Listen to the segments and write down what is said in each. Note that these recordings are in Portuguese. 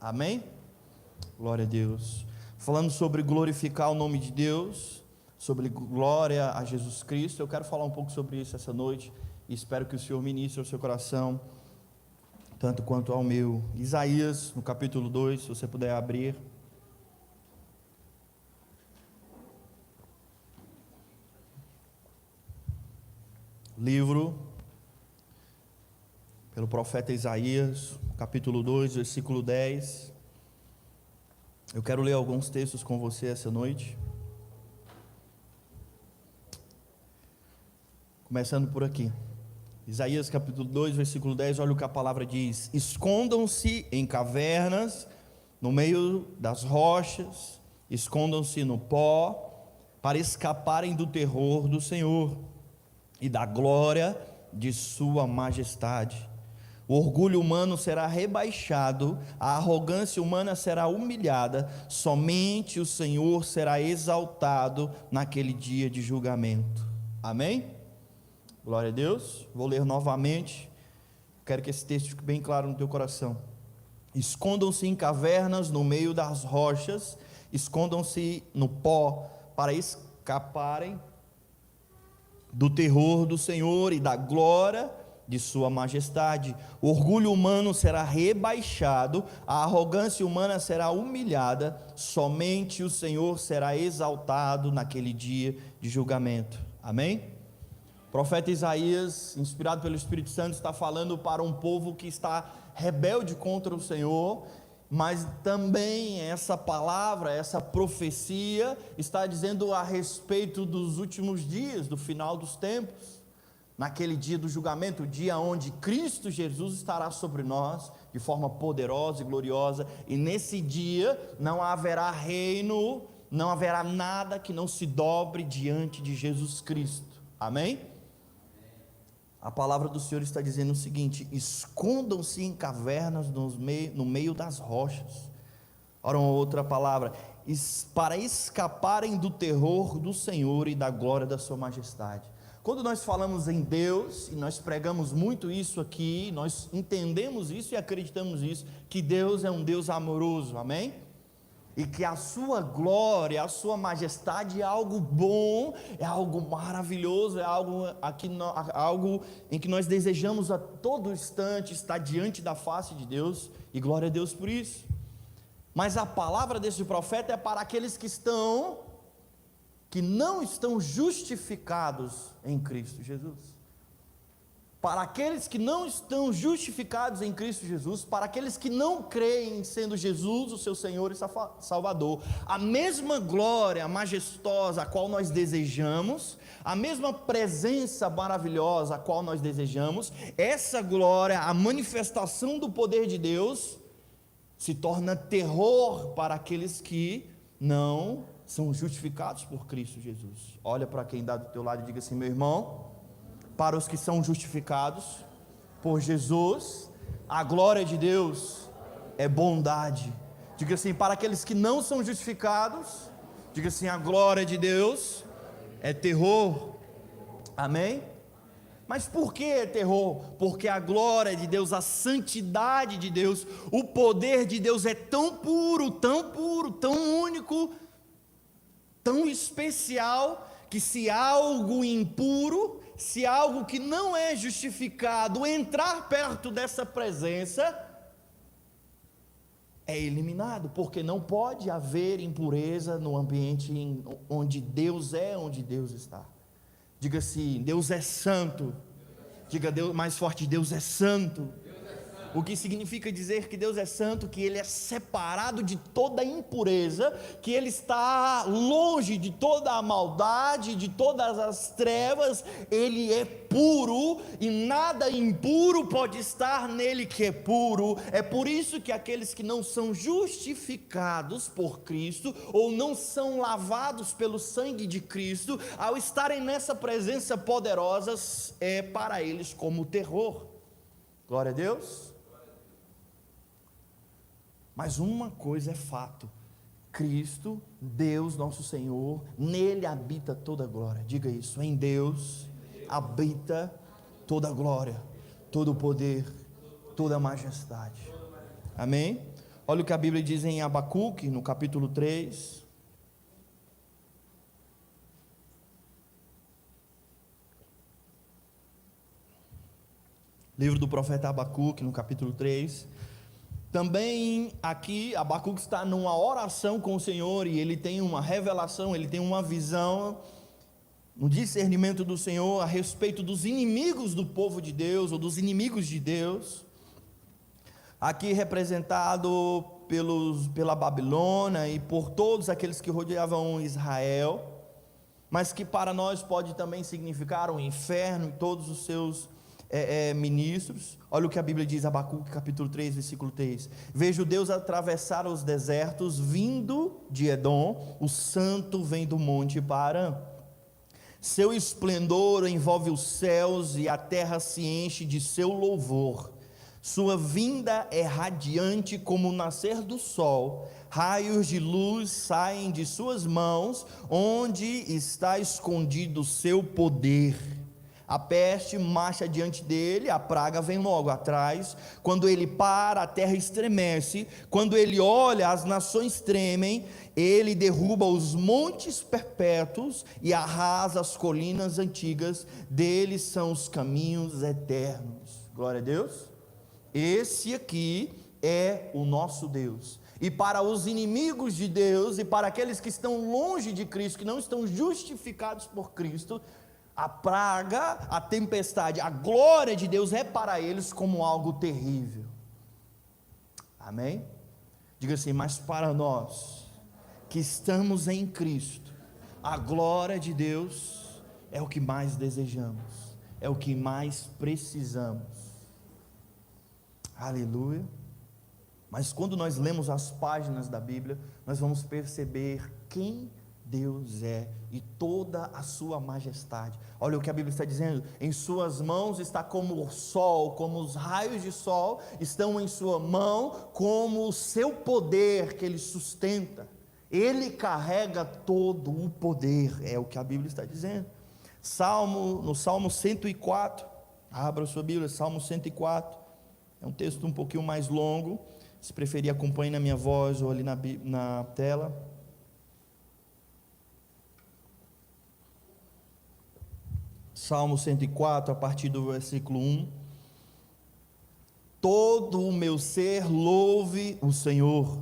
Amém? Glória a Deus. Falando sobre glorificar o nome de Deus, sobre glória a Jesus Cristo, eu quero falar um pouco sobre isso essa noite, e espero que o Senhor ministre ao seu coração, tanto quanto ao meu. Isaías, no capítulo 2, se você puder abrir. Livro pelo profeta Isaías, capítulo 2, versículo 10. Eu quero ler alguns textos com você essa noite. Começando por aqui. Isaías capítulo 2, versículo 10, olha o que a palavra diz: escondam-se em cavernas, no meio das rochas, escondam-se no pó, para escaparem do terror do Senhor e da glória de sua majestade. O orgulho humano será rebaixado, a arrogância humana será humilhada, somente o Senhor será exaltado naquele dia de julgamento. Amém? Glória a Deus. Vou ler novamente, quero que esse texto fique bem claro no teu coração. Escondam-se em cavernas no meio das rochas, escondam-se no pó, para escaparem do terror do Senhor e da glória de sua majestade. O orgulho humano será rebaixado, a arrogância humana será humilhada, somente o Senhor será exaltado naquele dia de julgamento. Amém? O profeta Isaías, inspirado pelo Espírito Santo, está falando para um povo que está rebelde contra o Senhor, mas também essa palavra, essa profecia está dizendo a respeito dos últimos dias, do final dos tempos, naquele dia do julgamento, o dia onde Cristo Jesus estará sobre nós de forma poderosa e gloriosa, e nesse dia não haverá reino, não haverá nada que não se dobre diante de Jesus Cristo. Amém? A palavra do Senhor está dizendo o seguinte: escondam-se em cavernas no meio das rochas. Ora, uma outra palavra, para escaparem do terror do Senhor e da glória da sua majestade. Quando nós falamos em Deus, e nós pregamos muito isso aqui, nós entendemos isso e acreditamos isso, que Deus é um Deus amoroso, amém? E que a sua glória, a sua majestade é algo bom, é algo maravilhoso, é algo em que nós desejamos a todo instante estar diante da face de Deus, e glória a Deus por isso. Mas a palavra desse profeta é para aqueles que não estão justificados em Cristo Jesus. Para aqueles que não estão justificados em Cristo Jesus, para aqueles que não creem sendo Jesus o seu Senhor e Salvador, a mesma glória majestosa a qual nós desejamos, a mesma presença maravilhosa a qual nós desejamos, essa glória, a manifestação do poder de Deus, se torna terror para aqueles que não são justificados por Cristo Jesus. Olha para quem está do teu lado e diga assim: meu irmão, para os que são justificados por Jesus, a glória de Deus é bondade. Diga assim: para aqueles que não são justificados, diga assim: a glória de Deus é terror. Amém? Mas por que terror? Porque a glória de Deus, a santidade de Deus, o poder de Deus é tão puro, tão único, tão especial, que se algo impuro, se algo que não é justificado entrar perto dessa presença, é eliminado, porque não pode haver impureza no ambiente onde Deus está. Diga assim: Deus é santo. Diga Deus mais forte: Deus é santo. O que significa dizer que Deus é santo? Que Ele é separado de toda impureza, que Ele está longe de toda a maldade, de todas as trevas. Ele é puro e nada impuro pode estar nele que é puro. É por isso que aqueles que não são justificados por Cristo, ou não são lavados pelo sangue de Cristo, ao estarem nessa presença poderosa, é para eles como terror. Glória a Deus. Mas uma coisa é fato: Cristo, Deus nosso Senhor, nele habita toda a glória. Diga isso: em Deus habita toda a glória, todo o poder, toda a majestade. Amém? Olha o que a Bíblia diz em Abacuque, no capítulo 3. Livro do profeta Abacuque, no capítulo 3. Também aqui, Abacuque está numa oração com o Senhor, e ele tem uma revelação, ele tem uma visão, um discernimento do Senhor a respeito dos inimigos do povo de Deus, ou dos inimigos de Deus, aqui representado pela Babilônia e por todos aqueles que rodeavam Israel, mas que para nós pode também significar o inferno e todos os seus ministros. Olha o que a Bíblia diz, Abacuque capítulo 3, versículo 3: vejo Deus atravessar os desertos, vindo de Edom, o santo vem do monte Paran. Seu esplendor envolve os céus, e a terra se enche de seu louvor. Sua vinda é radiante como o nascer do sol, raios de luz saem de suas mãos, onde está escondido o seu poder. A peste marcha diante dele, a praga vem logo atrás. Quando ele para, a terra estremece. Quando ele olha, as nações tremem. Ele derruba os montes perpétuos e arrasa as colinas antigas. Deles são os caminhos eternos. Glória a Deus. Esse aqui é o nosso Deus. E para os inimigos de Deus, e para aqueles que estão longe de Cristo, que não estão justificados por Cristo, a praga, a tempestade, a glória de Deus é para eles como algo terrível. Amém? Diga assim: mas para nós que estamos em Cristo, a glória de Deus é o que mais desejamos, é o que mais precisamos. Aleluia. Mas quando nós lemos as páginas da Bíblia, nós vamos perceber quem Deus é e toda a sua majestade. Olha o que a Bíblia está dizendo: em suas mãos está como o sol, como os raios de sol estão em sua mão, como o seu poder que ele sustenta. Ele carrega todo o poder, é o que a Bíblia está dizendo. No Salmo 104, abra a sua Bíblia, Salmo 104, é um texto um pouquinho mais longo, se preferir acompanhe na minha voz ou ali na tela. Salmo 104, a partir do versículo 1. Todo o meu ser louve o Senhor,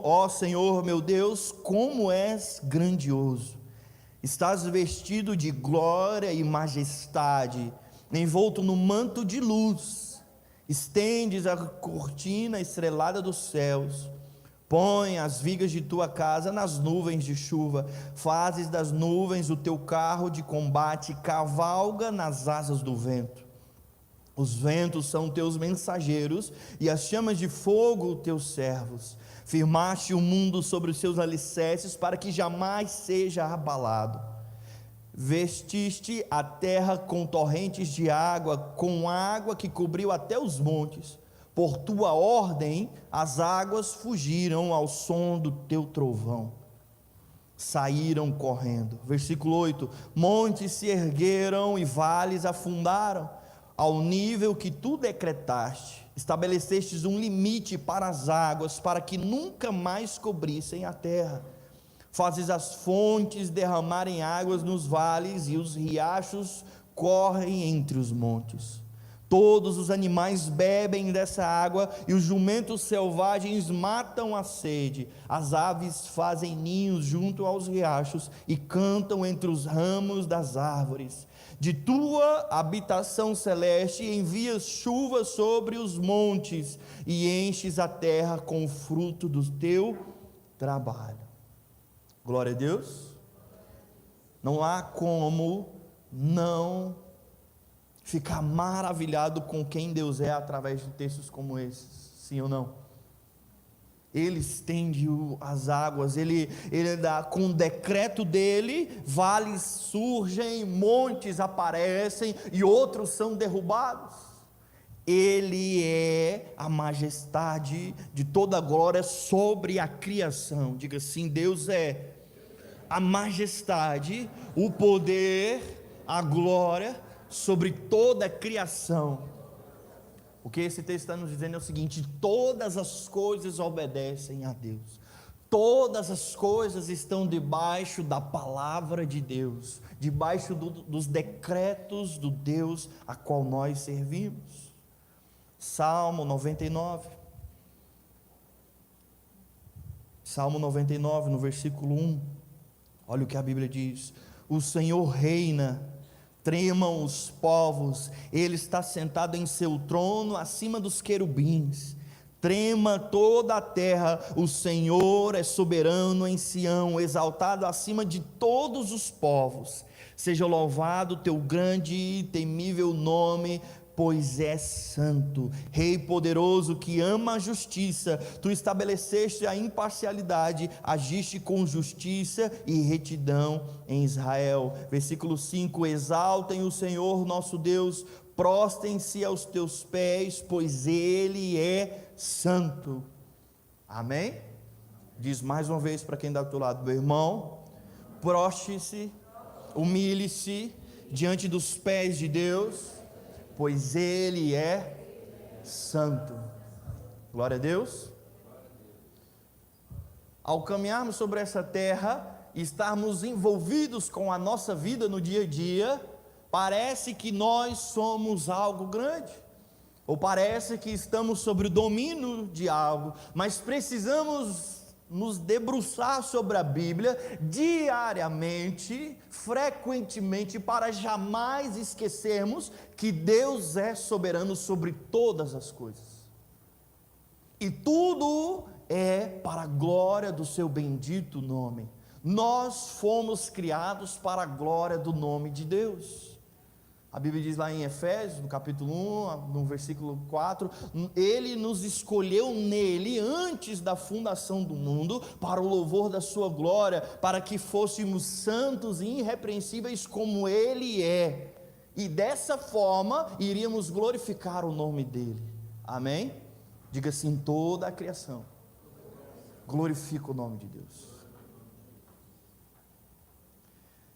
ó Senhor meu Deus, como és grandioso, estás vestido de glória e majestade, envolto no manto de luz, estendes a cortina estrelada dos céus, põe as vigas de tua casa nas nuvens de chuva, fazes das nuvens o teu carro de combate, cavalga nas asas do vento. Os ventos são teus mensageiros, e as chamas de fogo teus servos. Firmaste o mundo sobre os seus alicerces, para que jamais seja abalado. Vestiste a terra com torrentes de água, com água que cobriu até os montes. Por tua ordem, as águas fugiram ao som do teu trovão, saíram correndo. Versículo 8: montes se ergueram e vales afundaram, ao nível que tu decretaste. Estabelecestes um limite para as águas, para que nunca mais cobrissem a terra. Fazes as fontes derramarem águas nos vales, e os riachos correm entre os montes. Todos os animais bebem dessa água, e os jumentos selvagens matam a sede. As aves fazem ninhos junto aos riachos e cantam entre os ramos das árvores. De tua habitação celeste envias chuva sobre os montes, e enches a terra com o fruto do teu trabalho. Glória a Deus. Não há como não ficar maravilhado com quem Deus é através de textos como esses, sim ou não? Ele estende as águas, ele dá, com o decreto dele, vales surgem, montes aparecem e outros são derrubados. Ele é a majestade de toda a glória sobre a criação. Diga assim: Deus é a majestade, o poder, a glória sobre toda a criação. O que esse texto está nos dizendo é o seguinte: todas as coisas obedecem a Deus, todas as coisas estão debaixo da palavra de Deus, debaixo dos decretos do Deus a qual nós servimos. Salmo 99, Salmo 99, no versículo 1, olha o que a Bíblia diz: o Senhor reina, tremam os povos, Ele está sentado em seu trono acima dos querubins, trema toda a terra, o Senhor é soberano em Sião, exaltado acima de todos os povos, seja louvado teu grande e temível nome, pois é santo. Rei poderoso que ama a justiça, tu estabeleceste a imparcialidade, agiste com justiça e retidão em Israel. Versículo 5: exaltem o Senhor nosso Deus, prostem-se aos teus pés, pois Ele é santo. Amém? Diz mais uma vez para quem está do teu lado: meu irmão, proste-se, humilhe-se diante dos pés de Deus, pois Ele é santo. Glória a Deus. Ao caminharmos sobre essa terra, estarmos envolvidos com a nossa vida no dia a dia, parece que nós somos algo grande, ou parece que estamos sob o domínio de algo, mas precisamos nos debruçar sobre a Bíblia diariamente, frequentemente, para jamais esquecermos que Deus é soberano sobre todas as coisas, e tudo é para a glória do seu bendito nome. Nós fomos criados para a glória do nome de Deus. A Bíblia diz lá em Efésios, no capítulo 1, no versículo 4, Ele nos escolheu nele, antes da fundação do mundo, para o louvor da sua glória, para que fôssemos santos e irrepreensíveis como Ele é, e dessa forma, iríamos glorificar o nome dEle. Amém? Diga assim: toda a criação glorifica o nome de Deus.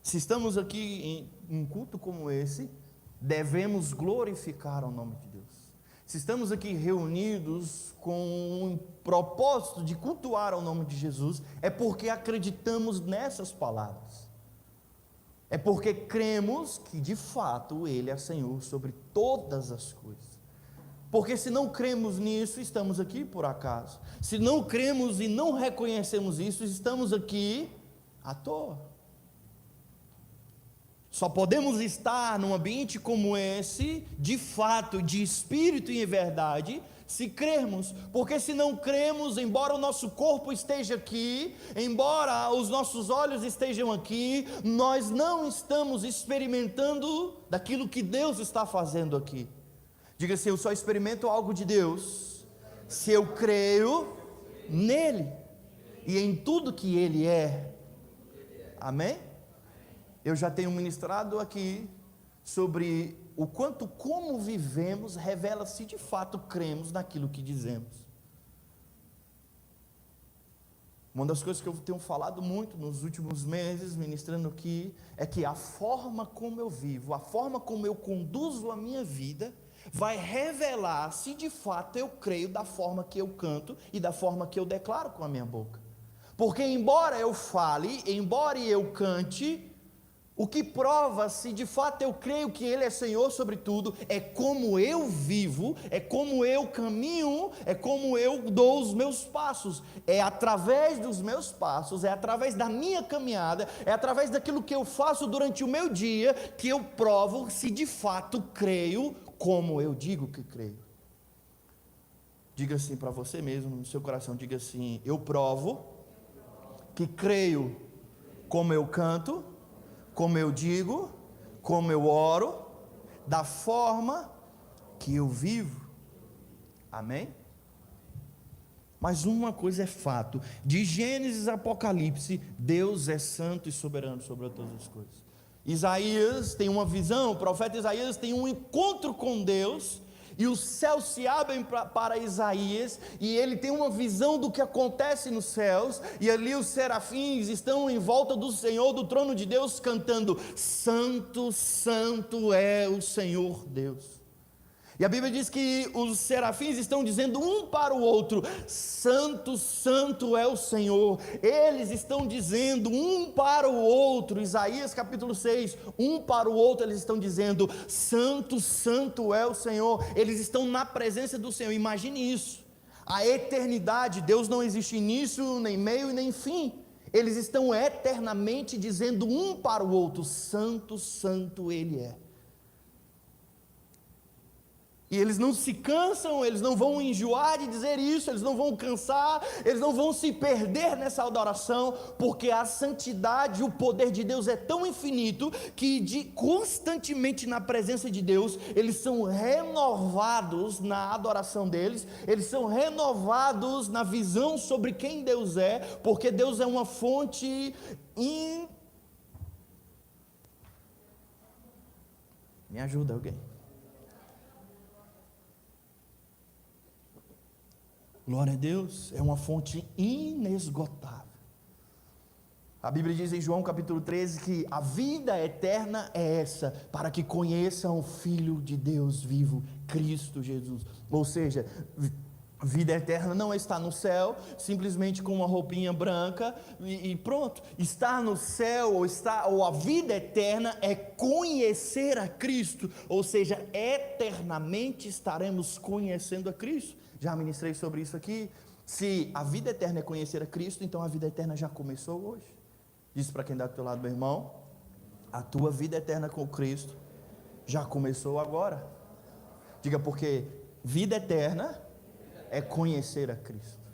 Se estamos aqui em um culto como esse, devemos glorificar o nome de Deus. Se estamos aqui reunidos com um propósito de cultuar o nome de Jesus, é porque acreditamos nessas palavras, é porque cremos que de fato Ele é Senhor sobre todas as coisas. Porque se não cremos nisso, estamos aqui por acaso. Se não cremos e não reconhecemos isso, estamos aqui à toa. Só podemos estar num ambiente como esse, de fato, de espírito e em verdade, se crermos. Porque se não cremos, embora o nosso corpo esteja aqui, embora os nossos olhos estejam aqui, nós não estamos experimentando daquilo que Deus está fazendo aqui. Diga assim: eu só experimento algo de Deus se eu creio nele e em tudo que Ele é. Amém? Eu já tenho ministrado aqui sobre o quanto como vivemos revela se de fato cremos naquilo que dizemos. Uma das coisas que eu tenho falado muito nos últimos meses, ministrando aqui, é que a forma como eu vivo, a forma como eu conduzo a minha vida, vai revelar se de fato eu creio da forma que eu canto e da forma que eu declaro com a minha boca. Porque embora eu fale, embora eu cante, o que prova se de fato eu creio que Ele é Senhor sobre tudo, é como eu vivo, é como eu caminho, é como eu dou os meus passos, é através dos meus passos, é através da minha caminhada, é através daquilo que eu faço durante o meu dia, que eu provo se de fato creio como eu digo que creio. Diga assim para você mesmo, no seu coração, diga assim: eu provo que creio como eu canto, como eu digo, como eu oro, da forma que eu vivo. Amém? Mas uma coisa é fato: de Gênesis a Apocalipse, Deus é santo e soberano sobre todas as coisas. Isaías tem uma visão, o profeta Isaías tem um encontro com Deus, e os céus se abrem para Isaías, e ele tem uma visão do que acontece nos céus, e ali os serafins estão em volta do Senhor, do trono de Deus, cantando: santo, santo é o Senhor Deus. E a Bíblia diz que os serafins estão dizendo um para o outro: Santo, Santo é o Senhor. Eles estão dizendo um para o outro, Isaías capítulo 6, um para o outro eles estão dizendo: Santo, Santo é o Senhor. Eles estão na presença do Senhor. Imagine isso, a eternidade. Deus não existe início, nem meio e nem fim. Eles estão eternamente dizendo um para o outro: Santo, Santo Ele é. E eles não se cansam, eles não vão enjoar de dizer isso, eles não vão cansar, eles não vão se perder nessa adoração, porque a santidade, o poder de Deus é tão infinito, que constantemente na presença de Deus, eles são renovados na adoração deles, eles são renovados na visão sobre quem Deus é, porque Deus é uma fonte Me ajuda alguém. Glória a Deus, é uma fonte inesgotável. A Bíblia diz em João capítulo 13 que a vida eterna é essa, para que conheçam o Filho de Deus vivo, Cristo Jesus. Ou seja, vida eterna não está no céu, simplesmente com uma roupinha branca e pronto. Estar no céu ou a vida eterna é conhecer a Cristo, ou seja, eternamente estaremos conhecendo a Cristo. Já ministrei sobre isso aqui. Se a vida eterna é conhecer a Cristo, então a vida eterna já começou hoje. Diz para quem está do teu lado, meu irmão: a tua vida eterna com Cristo já começou agora. Diga, porque vida eterna é conhecer a Cristo.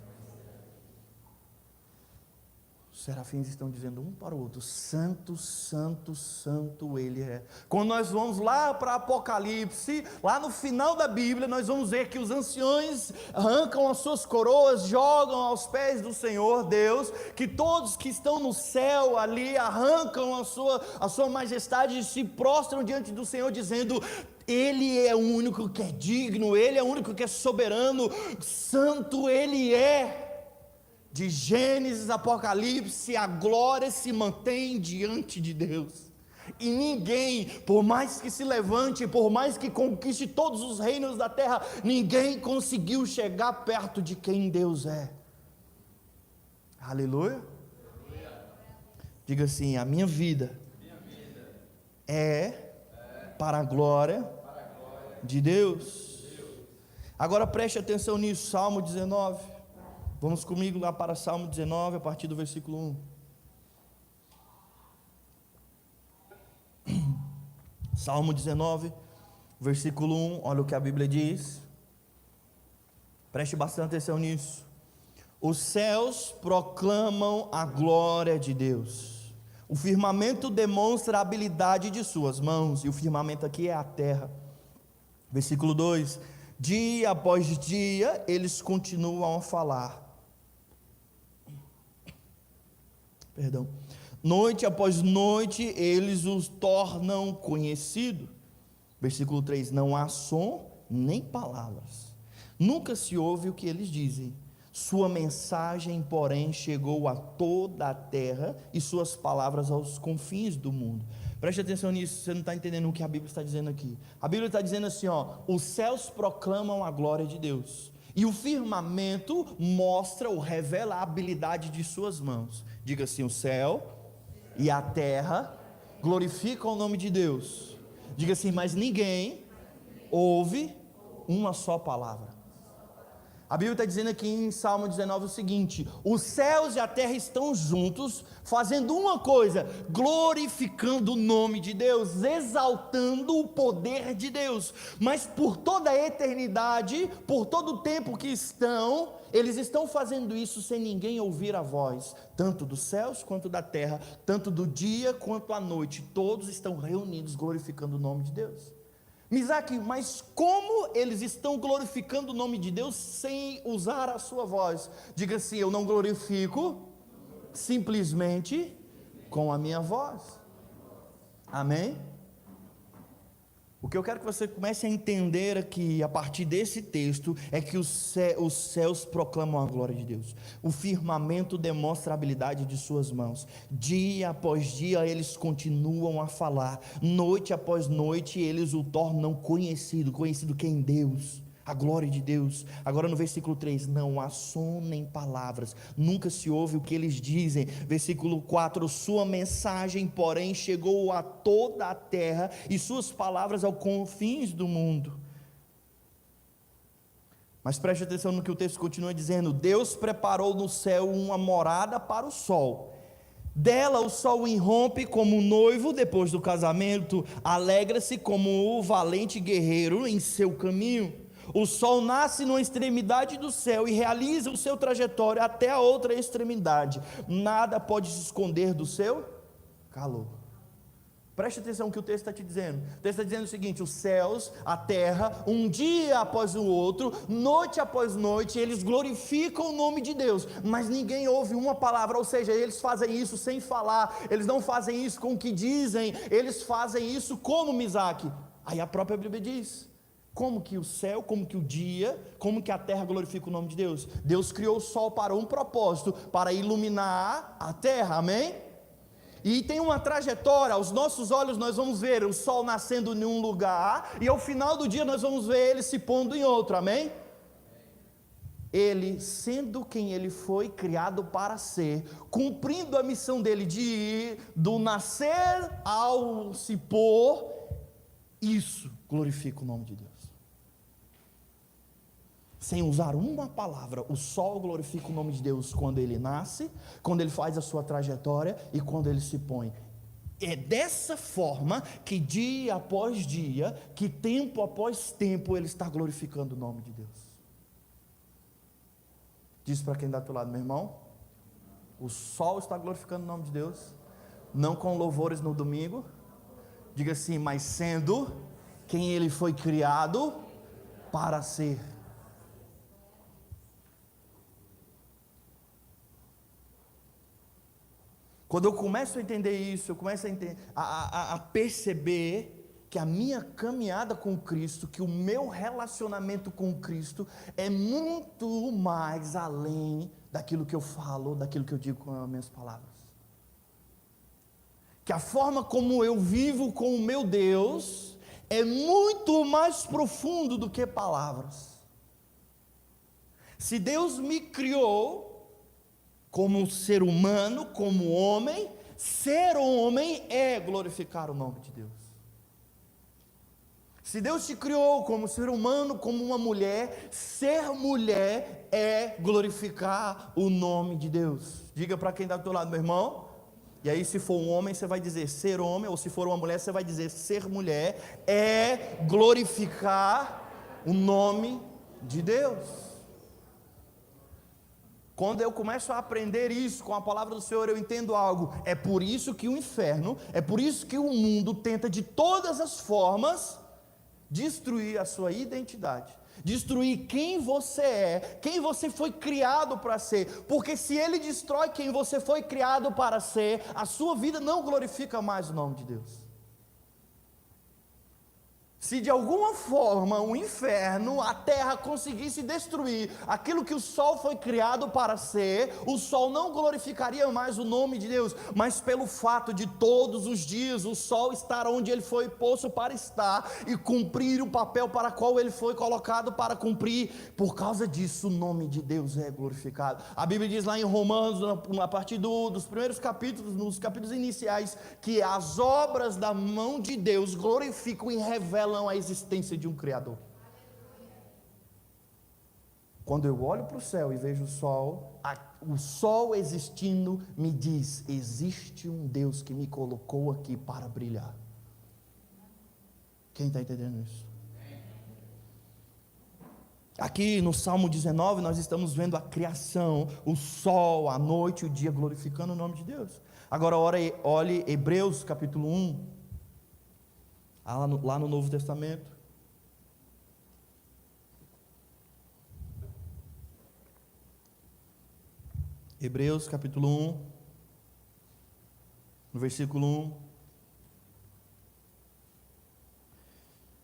Os serafins estão dizendo um para o outro: Santo, Santo, Santo Ele é. Quando nós vamos lá para Apocalipse, lá no final da Bíblia, nós vamos ver que os anciões arrancam as suas coroas, jogam aos pés do Senhor Deus, que todos que estão no céu ali arrancam a sua majestade e se prostram diante do Senhor, dizendo: Ele é o único que é digno, Ele é o único que é soberano, santo Ele é. De Gênesis a Apocalipse, a glória se mantém diante de Deus, e ninguém, por mais que se levante, por mais que conquiste todos os reinos da terra, ninguém conseguiu chegar perto de quem Deus é. Aleluia. Diga assim: a minha vida é para a glória de Deus. Agora preste atenção nisso, Salmo 19. Vamos comigo lá para Salmo 19, a partir do versículo 1. Salmo 19, versículo 1, olha o que a Bíblia diz. Preste bastante atenção nisso. Os céus proclamam a glória de Deus, o firmamento demonstra a habilidade de suas mãos, e o firmamento aqui é a terra. Versículo 2: dia após dia eles continuam a falar. Noite após noite eles os tornam conhecido. Versículo 3: não há som nem palavras, nunca se ouve o que eles dizem. Sua mensagem, porém, chegou a toda a terra, e suas palavras aos confins do mundo. Preste atenção nisso, você não está entendendo o que a Bíblia está dizendo aqui. A Bíblia está dizendo assim, os céus proclamam a glória de Deus, e o firmamento mostra ou revela a habilidade de suas mãos. Diga assim: o céu e a terra glorificam o nome de Deus. Diga assim: mas ninguém ouve uma só palavra. A Bíblia está dizendo aqui em Salmo 19 o seguinte: os céus e a terra estão juntos, fazendo uma coisa, glorificando o nome de Deus, exaltando o poder de Deus. Mas por toda a eternidade, por todo o tempo que estão, eles estão fazendo isso sem ninguém ouvir a voz, tanto dos céus quanto da terra, tanto do dia quanto à noite, todos estão reunidos glorificando o nome de Deus. Isaac, mas como eles estão glorificando o nome de Deus sem usar a sua voz? Diga assim: eu não glorifico simplesmente com a minha voz. Amém? O que eu quero que você comece a entender aqui, a partir desse texto, é que os céus proclamam a glória de Deus. O firmamento demonstra a habilidade de suas mãos. Dia após dia eles continuam a falar. Noite após noite eles o tornam conhecido. Conhecido quem? Deus. A glória de Deus. Agora no versículo 3, não há som nem palavras, nunca se ouve o que eles dizem. Versículo 4, sua mensagem porém chegou a toda a terra, e suas palavras aos confins do mundo. Mas preste atenção no que o texto continua dizendo: Deus preparou no céu uma morada para o sol, dela o sol irrompe como noivo depois do casamento, alegra-se como o valente guerreiro em seu caminho. O sol nasce numa extremidade do céu e realiza o seu trajetório até a outra extremidade. Nada pode se esconder do seu calor. Preste atenção no que o texto está te dizendo. O texto está dizendo o seguinte: os céus, a terra, um dia após o outro, noite após noite, eles glorificam o nome de Deus, mas ninguém ouve uma palavra. Ou seja, eles fazem isso sem falar, eles não fazem isso com o que dizem, eles fazem isso como Misaque. Aí a própria Bíblia diz: como que o céu, como que o dia, como que a terra glorifica o nome de Deus? Deus criou o sol para um propósito, para iluminar a terra, amém? E tem uma trajetória, aos nossos olhos nós vamos ver o sol nascendo em um lugar, e ao final do dia nós vamos ver ele se pondo em outro, amém? Ele, sendo quem ele foi criado para ser, cumprindo a missão dele de ir do nascer ao se pôr, isso glorifica o nome de Deus. Sem usar uma palavra, o sol glorifica o nome de Deus quando ele nasce, quando ele faz a sua trajetória e quando ele se põe. É dessa forma que dia após dia, que tempo após tempo, ele está glorificando o nome de Deus. Diz para quem está do teu lado: meu irmão, o sol está glorificando o nome de Deus, não com louvores no domingo. Diga assim: mas sendo quem ele foi criado para ser. Quando eu começo a entender isso, eu começo a perceber que a minha caminhada com Cristo, que o meu relacionamento com Cristo é muito mais além daquilo que eu falo, daquilo que eu digo com as minhas palavras. Que a forma como eu vivo com o meu Deus é muito mais profundo do que palavras. Se Deus me criou como ser humano, como homem, ser homem é glorificar o nome de Deus. Se Deus te criou como ser humano, como uma mulher, ser mulher é glorificar o nome de Deus. Diga para quem está do teu lado: meu irmão. E aí, se for um homem, você vai dizer ser homem, ou se for uma mulher, você vai dizer ser mulher, é glorificar o nome de Deus. Quando eu começo a aprender isso com a palavra do Senhor, eu entendo algo. É por isso que o inferno, é por isso que o mundo tenta de todas as formas destruir a sua identidade, destruir quem você é, quem você foi criado para ser. Porque se ele destrói quem você foi criado para ser, a sua vida não glorifica mais o nome de Deus. Se de alguma forma o inferno, a terra conseguisse destruir aquilo que o sol foi criado para ser, o sol não glorificaria mais o nome de Deus, mas pelo fato de todos os dias o sol estar onde ele foi posto para estar e cumprir o papel para qual ele foi colocado para cumprir, por causa disso o nome de Deus é glorificado. A Bíblia diz lá em Romanos, a partir dos primeiros capítulos, nos capítulos iniciais, que as obras da mão de Deus glorificam e revelam a existência de um Criador. Quando eu olho para o céu e vejo o sol existindo, me diz: existe um Deus que me colocou aqui para brilhar. Quem está entendendo isso? Aqui no Salmo 19 nós estamos vendo a criação, o sol, a noite, o dia, glorificando o nome de Deus. Agora olhe Hebreus capítulo 1, lá no Novo Testamento. Hebreus capítulo 1, no versículo 1.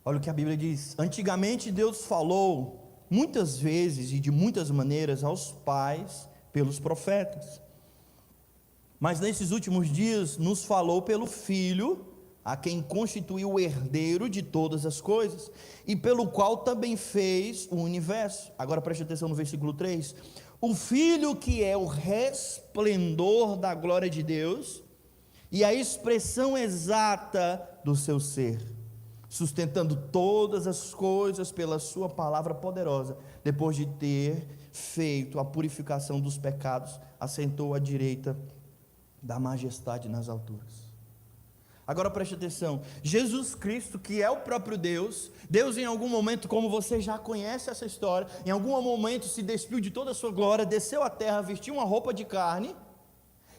Olha o que a Bíblia diz: antigamente Deus falou muitas vezes e de muitas maneiras aos pais pelos profetas, mas nesses últimos dias nos falou pelo Filho, a quem constituiu o herdeiro de todas as coisas, e pelo qual também fez o universo. Agora preste atenção no versículo 3: o Filho, que é o resplendor da glória de Deus e a expressão exata do seu ser, sustentando todas as coisas pela sua palavra poderosa, depois de ter feito a purificação dos pecados, assentou à direita da majestade nas alturas. Agora preste atenção: Jesus Cristo, que é o próprio Deus, Deus em algum momento, como você já conhece essa história, em algum momento se despiu de toda a sua glória, desceu à terra, vestiu uma roupa de carne,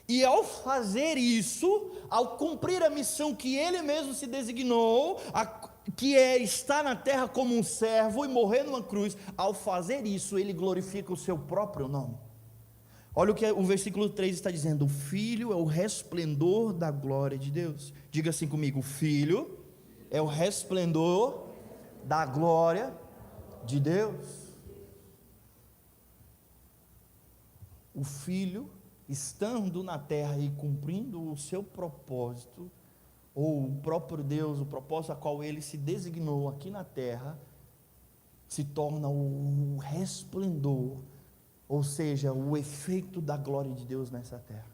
e ao fazer isso, ao cumprir a missão que Ele mesmo se designou, que é estar na terra como um servo e morrer numa cruz, ao fazer isso, Ele glorifica o seu próprio nome. Olha o que o versículo 3 está dizendo: o Filho é o resplendor da glória de Deus. Diga assim comigo: o Filho é o resplendor da glória de Deus. O Filho, estando na terra e cumprindo o seu propósito, ou o próprio Deus, o propósito a qual Ele se designou aqui na terra, se torna o resplendor, ou seja, o efeito da glória de Deus nessa terra.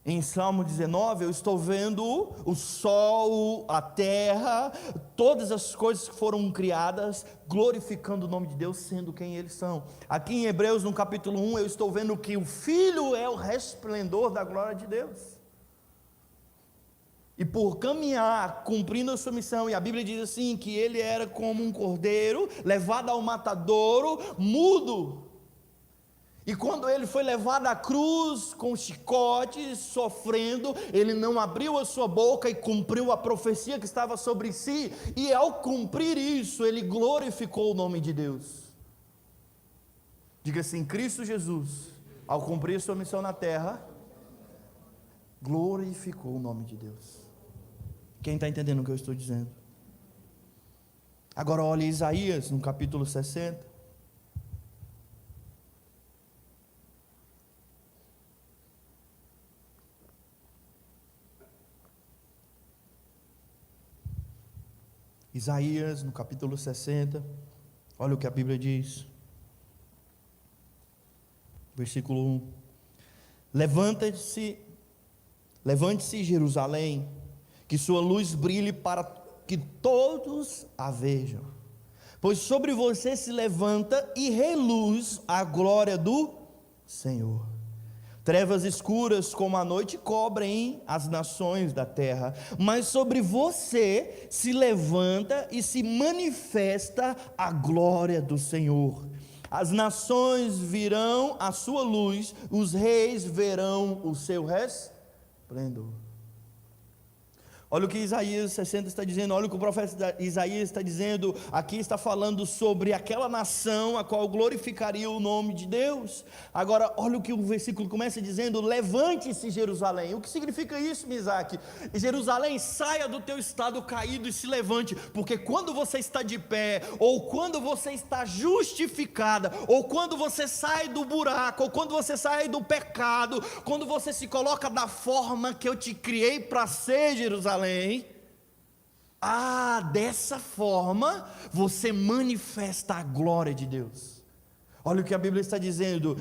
Em Salmo 19, eu estou vendo o sol, a terra, todas as coisas que foram criadas, glorificando o nome de Deus, sendo quem eles são. Aqui em Hebreus, no capítulo 1, eu estou vendo que o Filho é o resplendor da glória de Deus. E por caminhar, cumprindo a sua missão, e a Bíblia diz assim, que ele era como um cordeiro, levado ao matadouro, mudo. E quando ele foi levado à cruz, com chicotes, sofrendo, ele não abriu a sua boca e cumpriu a profecia que estava sobre si, e ao cumprir isso, ele glorificou o nome de Deus. Diga assim: Cristo Jesus, ao cumprir sua missão na terra, glorificou o nome de Deus. Quem está entendendo o que eu estou dizendo? Agora olhe Isaías, no capítulo 60. Isaías, no capítulo 60, olha o que a Bíblia diz. Versículo 1: Levante-se, Jerusalém, que sua luz brilhe para que todos a vejam, pois sobre você se levanta e reluz a glória do Senhor. Trevas escuras como a noite cobrem as nações da terra, mas sobre você se levanta e se manifesta a glória do Senhor. As nações virão a sua luz, os reis verão o seu resplendor. Olha o que Isaías 60 está dizendo, olha o que o profeta Isaías está dizendo. Aqui está falando sobre aquela nação a qual glorificaria o nome de Deus. Agora olha o que o versículo começa dizendo: levante-se, Jerusalém. O que significa isso, Misaque? Jerusalém, saia do teu estado caído e se levante, porque quando você está de pé, ou quando você está justificada, ou quando você sai do buraco, ou quando você sai do pecado, quando você se coloca da forma que eu te criei para ser, Jerusalém, dessa forma você manifesta a glória de Deus. Olha o que a Bíblia está dizendo: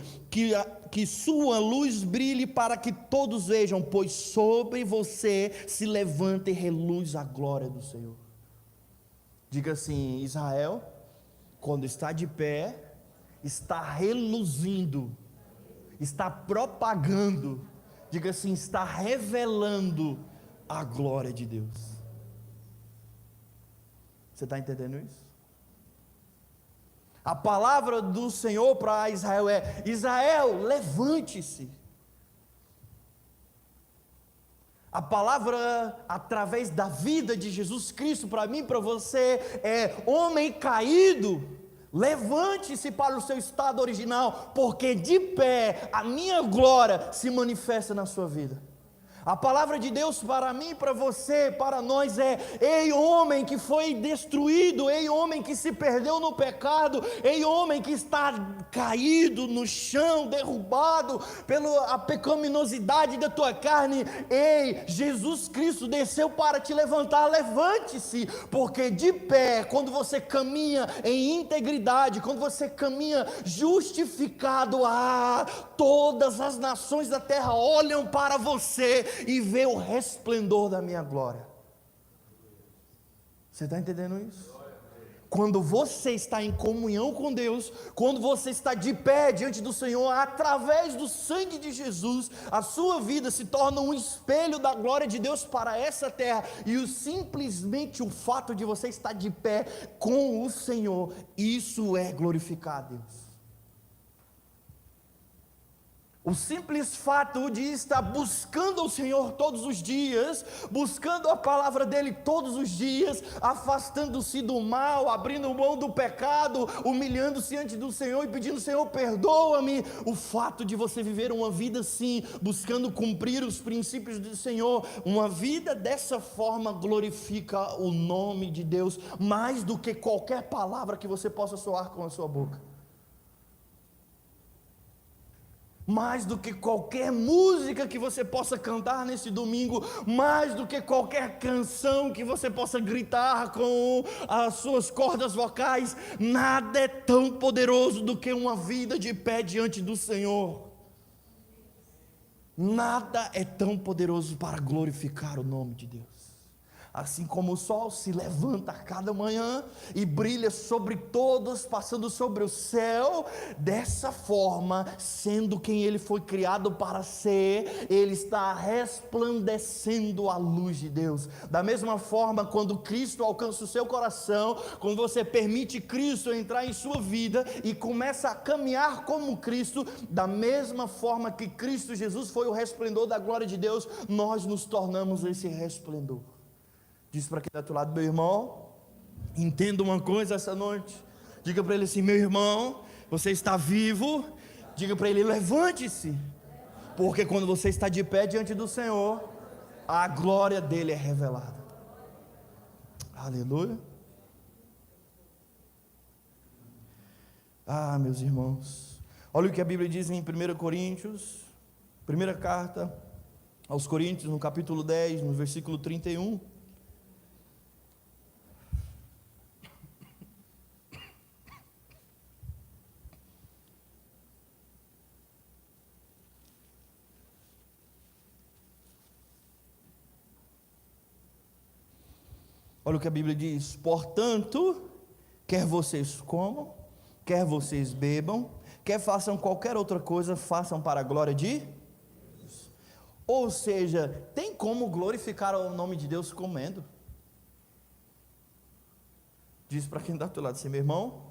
que sua luz brilhe para que todos vejam, pois sobre você se levanta e reluz a glória do Senhor. Diga assim: Israel, quando está de pé, está reluzindo, está propagando, diga assim, está revelando a glória de Deus. Você está entendendo isso? A palavra do Senhor para Israel é: Israel, levante-se. A palavra através da vida de Jesus Cristo para mim e para você é: homem caído, levante-se para o seu estado original, porque de pé a minha glória se manifesta na sua vida. A palavra de Deus para mim, para você, para nós é: ei homem que foi destruído, ei homem que se perdeu no pecado, ei homem que está caído no chão, derrubado pela pecaminosidade da tua carne, ei, Jesus Cristo desceu para te levantar. Levante-se, porque de pé, quando você caminha em integridade, quando você caminha justificado, todas as nações da terra olham para você e vê o resplendor da minha glória. Você está entendendo isso? Quando você está em comunhão com Deus, quando você está de pé diante do Senhor, através do sangue de Jesus, a sua vida se torna um espelho da glória de Deus para essa terra, e simplesmente o fato de você estar de pé com o Senhor, isso é glorificar a Deus. O simples fato de estar buscando o Senhor todos os dias, buscando a palavra dEle todos os dias, afastando-se do mal, abrindo mão do pecado, humilhando-se diante do Senhor e pedindo: Senhor, perdoa-me. O fato de você viver uma vida assim, buscando cumprir os princípios do Senhor, uma vida dessa forma glorifica o nome de Deus, mais do que qualquer palavra que você possa soar com a sua boca. Mais do que qualquer música que você possa cantar nesse domingo, mais do que qualquer canção que você possa gritar com as suas cordas vocais, nada é tão poderoso do que uma vida de pé diante do Senhor. Nada é tão poderoso para glorificar o nome de Deus. Assim como o sol se levanta a cada manhã e brilha sobre todos, passando sobre o céu, dessa forma, sendo quem ele foi criado para ser, ele está resplandecendo a luz de Deus. Da mesma forma, quando Cristo alcança o seu coração, quando você permite Cristo entrar em sua vida e começa a caminhar como Cristo, da mesma forma que Cristo Jesus foi o resplendor da glória de Deus, nós nos tornamos esse resplendor. Diz para quem está do teu lado: meu irmão, entenda uma coisa essa noite. Diga para ele assim: meu irmão, você está vivo. Diga para ele: levante-se, porque quando você está de pé diante do Senhor, a glória dele é revelada. Aleluia. Meus irmãos, olha o que a Bíblia diz em 1 Coríntios, primeira carta aos Coríntios, no capítulo 10, no versículo 31. Olha o que a Bíblia diz: portanto, quer vocês comam, quer vocês bebam, quer façam qualquer outra coisa, façam para a glória de Deus. Ou seja, tem como glorificar o nome de Deus comendo? Diz para quem está do teu lado assim: meu irmão,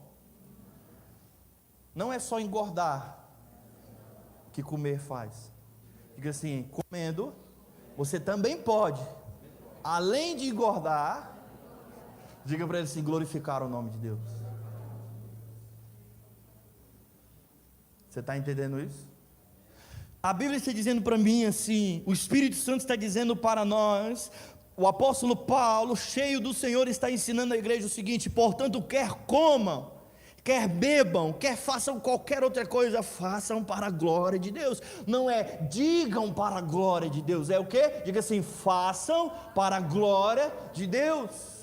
não é só engordar que comer faz. Diga assim: comendo, você também pode, além de engordar, diga para ele assim: glorificar o nome de Deus. Você está entendendo isso? A Bíblia está dizendo para mim assim, o Espírito Santo está dizendo para nós, o apóstolo Paulo, cheio do Senhor, está ensinando à igreja o seguinte: portanto, quer comam, quer bebam, quer façam qualquer outra coisa, façam para a glória de Deus. Não é digam para a glória de Deus, é o que? Diga assim: façam para a glória de Deus.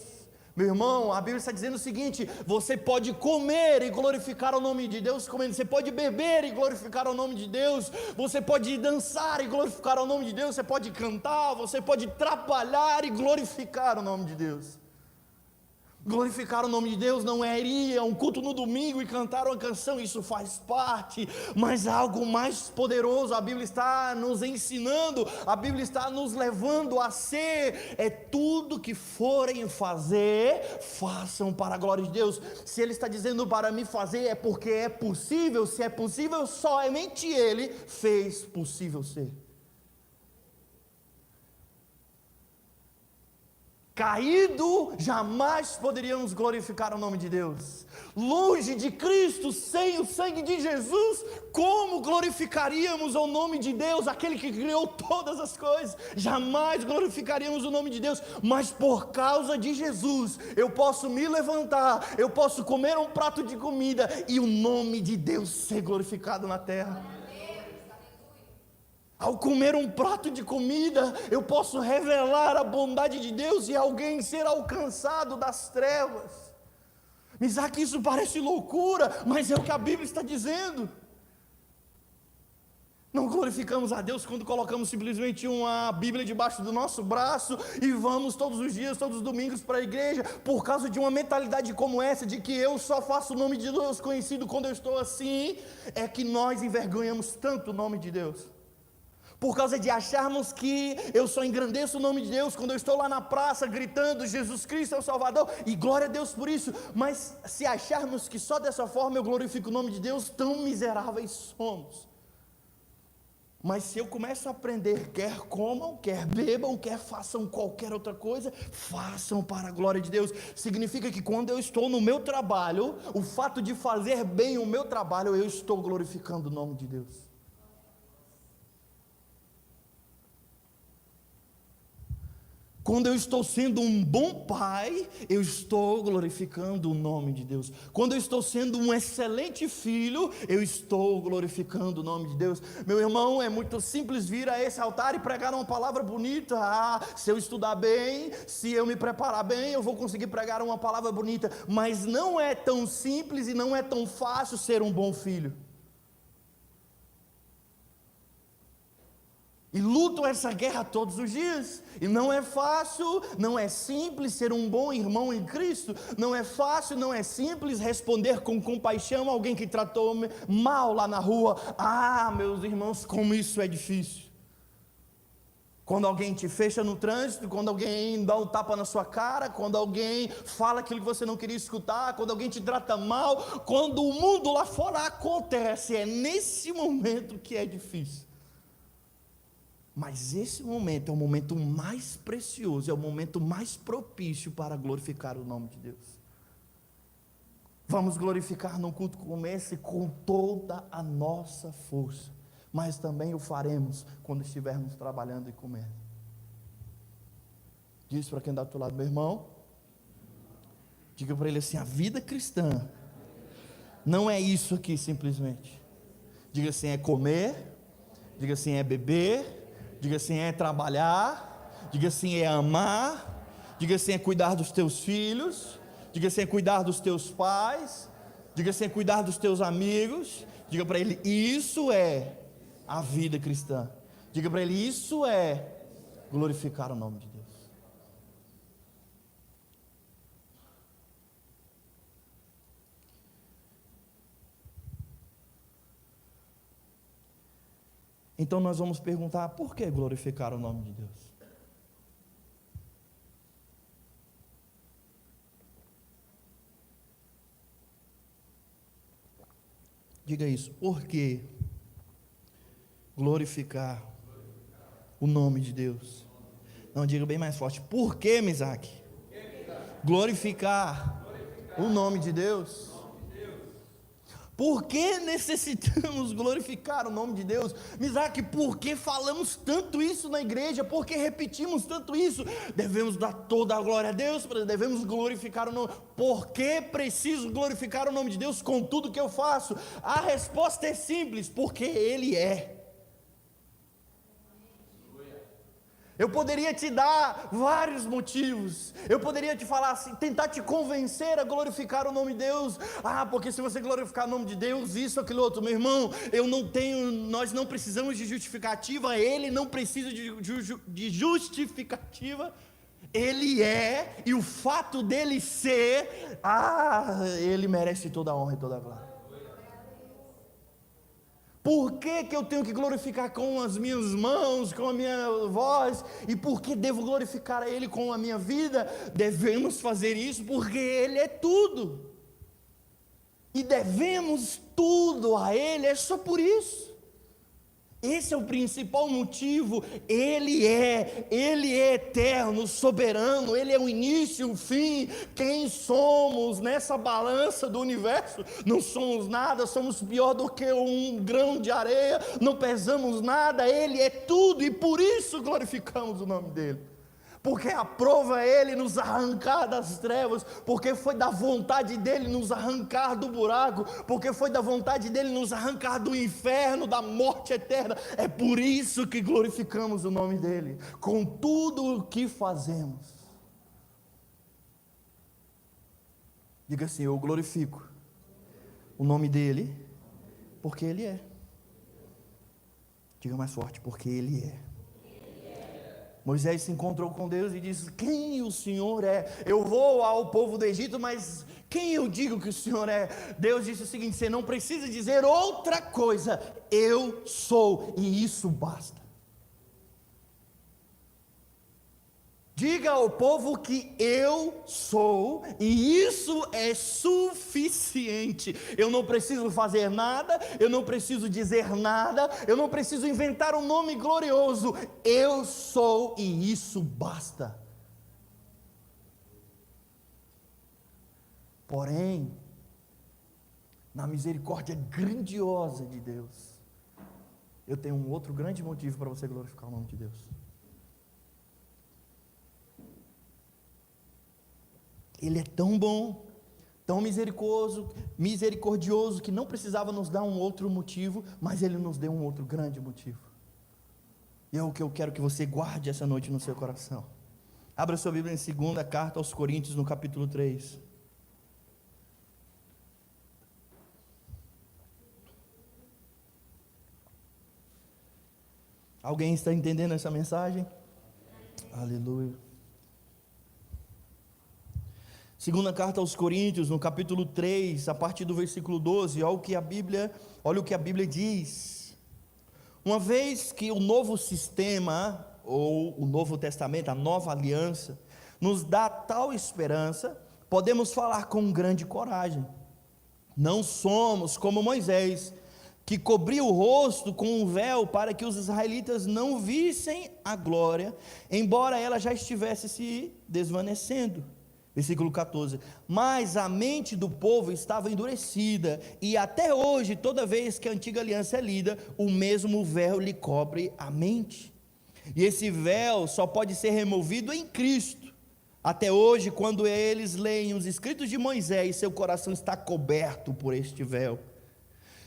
Meu irmão, a Bíblia está dizendo o seguinte: você pode comer e glorificar o nome de Deus comendo, você pode beber e glorificar o nome de Deus, você pode dançar e glorificar o nome de Deus, você pode cantar, você pode trabalhar e glorificar o nome de Deus. Glorificar o nome de Deus não é ir a um culto no domingo e cantar uma canção, isso faz parte, mas algo mais poderoso a Bíblia está nos ensinando, a Bíblia está nos levando a ser, é tudo que forem fazer, façam para a glória de Deus. Se Ele está dizendo para mim fazer, é porque é possível, se é possível, somente Ele fez possível ser. Caído, jamais poderíamos glorificar o nome de Deus. Longe de Cristo, sem o sangue de Jesus, como glorificaríamos o nome de Deus, aquele que criou todas as coisas? Jamais glorificaríamos o nome de Deus, mas por causa de Jesus, eu posso me levantar, eu posso comer um prato de comida e o nome de Deus ser glorificado na terra. Ao comer um prato de comida, eu posso revelar a bondade de Deus e alguém ser alcançado das trevas. Isaac, isso parece loucura, mas é o que a Bíblia está dizendo. Não glorificamos a Deus quando colocamos simplesmente uma Bíblia debaixo do nosso braço e vamos todos os dias, todos os domingos para a igreja, por causa de uma mentalidade como essa, de que eu só faço o nome de Deus conhecido quando eu estou assim, é que nós envergonhamos tanto o nome de Deus. Por causa de acharmos que eu só engrandeço o nome de Deus quando eu estou lá na praça gritando Jesus Cristo é o Salvador, e glória a Deus por isso, mas se acharmos que só dessa forma eu glorifico o nome de Deus, tão miseráveis somos. Mas se eu começo a aprender, quer comam, quer bebam, quer façam qualquer outra coisa, façam para a glória de Deus. Significa que quando eu estou no meu trabalho, o fato de fazer bem o meu trabalho, eu estou glorificando o nome de Deus. Quando eu estou sendo um bom pai, eu estou glorificando o nome de Deus. Quando eu estou sendo um excelente filho, eu estou glorificando o nome de Deus. Meu irmão, é muito simples vir a esse altar e pregar uma palavra bonita. Se eu estudar bem, se eu me preparar bem, eu vou conseguir pregar uma palavra bonita. Mas não é tão simples e não é tão fácil ser um bom filho. E lutam essa guerra todos os dias, e não é fácil, não é simples ser um bom irmão em Cristo, não é fácil, não é simples responder com compaixão a alguém que tratou mal lá na rua. Meus irmãos, como isso é difícil. Quando alguém te fecha no trânsito, quando alguém dá um tapa na sua cara, quando alguém fala aquilo que você não queria escutar, quando alguém te trata mal, quando o mundo lá fora acontece, é nesse momento que é difícil. Mas esse momento é o momento mais precioso, é o momento mais propício para glorificar o nome de Deus. Vamos glorificar num culto como esse com toda a nossa força, mas também o faremos quando estivermos trabalhando e comendo. Diz para quem está do teu lado, meu irmão, diga para ele assim: a vida cristã não é isso aqui simplesmente. Diga assim: é comer, diga assim: é beber, diga assim: é trabalhar, diga assim: é amar, diga assim: é cuidar dos teus filhos, diga assim: é cuidar dos teus pais, diga assim: é cuidar dos teus amigos. Diga para ele: isso é a vida cristã. Diga para ele: isso é glorificar o nome de Deus. Então nós vamos perguntar: por que glorificar o nome de Deus? Diga isso: por que glorificar o nome de Deus? Não, diga bem mais forte: por que, Isaac? Glorificar o nome de Deus. Por que necessitamos glorificar o nome de Deus? Isaac, por que falamos tanto isso na igreja? Por que repetimos tanto isso? Devemos dar toda a glória a Deus, devemos glorificar o nome. Por que preciso glorificar o nome de Deus com tudo que eu faço? A resposta é simples: porque Ele é. Eu poderia te dar vários motivos, eu poderia te falar assim, tentar te convencer a glorificar o nome de Deus. Porque se você glorificar o nome de Deus, isso, aquilo, outro. Meu irmão, nós não precisamos de justificativa, Ele não precisa de justificativa. Ele é, e o fato dele ser, Ele merece toda a honra e toda a glória. Por que eu tenho que glorificar com as minhas mãos, com a minha voz? E por que devo glorificar a Ele com a minha vida? Devemos fazer isso porque Ele é tudo. E devemos tudo a Ele, é só por isso. Esse é o principal motivo. Ele é eterno, soberano, Ele é o início e o fim. Quem somos nessa balança do universo? Não somos nada, somos pior do que um grão de areia, não pesamos nada. Ele é tudo e por isso glorificamos o nome dEle. Porque aprova Ele nos arrancar das trevas, porque foi da vontade dEle nos arrancar do buraco, porque foi da vontade dEle nos arrancar do inferno, da morte eterna. É por isso que glorificamos o nome dEle, com tudo o que fazemos. Diga assim: eu glorifico o nome dEle, porque Ele é. Diga mais forte: porque Ele é. Moisés se encontrou com Deus e disse: quem o Senhor é? Eu vou ao povo do Egito, mas quem eu digo que o Senhor é? Deus disse o seguinte: você não precisa dizer outra coisa, eu sou, e isso basta. Diga ao povo que eu sou, e isso é suficiente. Eu não preciso fazer nada, eu não preciso dizer nada, eu não preciso inventar um nome glorioso. Eu sou, e isso basta. Porém, na misericórdia grandiosa de Deus, eu tenho um outro grande motivo para você glorificar o nome de Deus. Ele é tão bom, tão misericordioso, que não precisava nos dar um outro motivo, mas Ele nos deu um outro grande motivo. E é o que eu quero que você guarde essa noite no seu coração. Abra sua Bíblia em 2ª carta aos Coríntios, no capítulo 3. Alguém está entendendo essa mensagem? Aleluia. 2ª carta aos Coríntios, no capítulo 3, a partir do versículo 12, olha o que a Bíblia diz. Uma vez que o novo sistema, ou o Novo Testamento, a nova aliança, nos dá tal esperança, podemos falar com grande coragem. Não somos como Moisés, que cobriu o rosto com um véu para que os israelitas não vissem a glória, embora ela já estivesse se desvanecendo. Versículo 14, mas a mente do povo estava endurecida, e até hoje, toda vez que a antiga aliança é lida, o mesmo véu lhe cobre a mente, e esse véu só pode ser removido em Cristo. Até hoje, quando eles leem os escritos de Moisés, seu coração está coberto por este véu.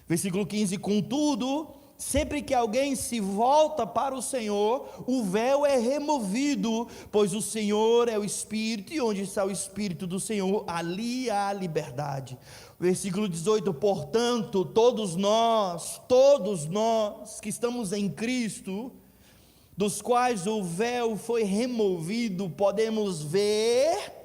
Versículo 15, contudo, sempre que alguém se volta para o Senhor, o véu é removido, pois o Senhor é o Espírito, e onde está o Espírito do Senhor, ali há liberdade. Versículo 18, portanto, todos nós que estamos em Cristo, dos quais o véu foi removido, podemos ver